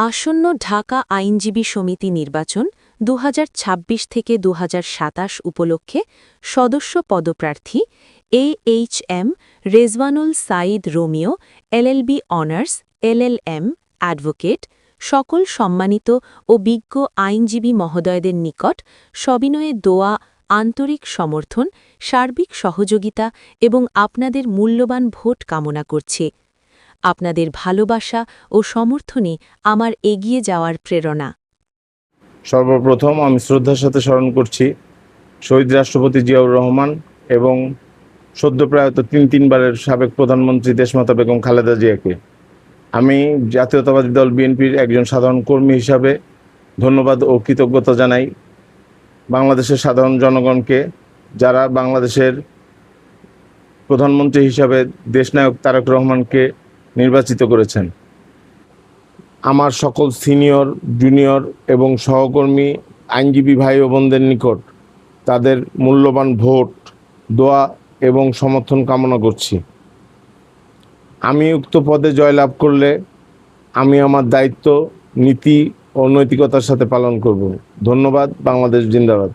আসন্ন ঢাকা আইনজীবী সমিতি নির্বাচন ২০২৬ থেকে ২০২৭ উপলক্ষে সদস্য পদপ্রার্থী AHM Rezwanul Sayeed Romeo LLB honours LLM advocate সকল সম্মানিত ও বিজ্ঞ আইনজীবী মহোদয়দের নিকট সবিনয়ে দোয়া, আন্তরিক সমর্থন, সার্বিক সহযোগিতা এবং আপনাদের মূল্যবান ভোট কামনা করছি। আপনাদের ভালোবাসা ও সমর্থনই আমার এগিয়ে যাওয়ার প্রেরণা। সর্বপ্রথম আমি শ্রদ্ধার সাথে স্মরণ করছি শহীদ রাষ্ট্রপতি জিয়াউর রহমান এবং সদ্য প্রয়াত তিনবারের সাবেক প্রধানমন্ত্রী দেশমাতা বেগম খালেদা জিয়াকে। আমি জাতীয়তাবাদী দল বিএনপির একজন সাধারণ কর্মী হিসাবে ধন্যবাদ ও কৃতজ্ঞতা জানাই বাংলাদেশের সাধারণ জনগণকে, যারা বাংলাদেশের প্রধানমন্ত্রী হিসাবে দেশনায়ক তারেক রহমানকে নির্বাচিত করেছেন। আমার সকল সিনিয়র, জুনিয়র এবং সহকর্মী আইনজীবী ভাই ও বোনদের নিকট তাদের মূল্যবান ভোট, দোয়া এবং সমর্থন কামনা করছি। আমি উক্ত পদে জয়লাভ করলে আমি আমার দায়িত্ব নীতি ও নৈতিকতার সাথে পালন করব। ধন্যবাদ। বাংলাদেশ জিন্দাবাদ।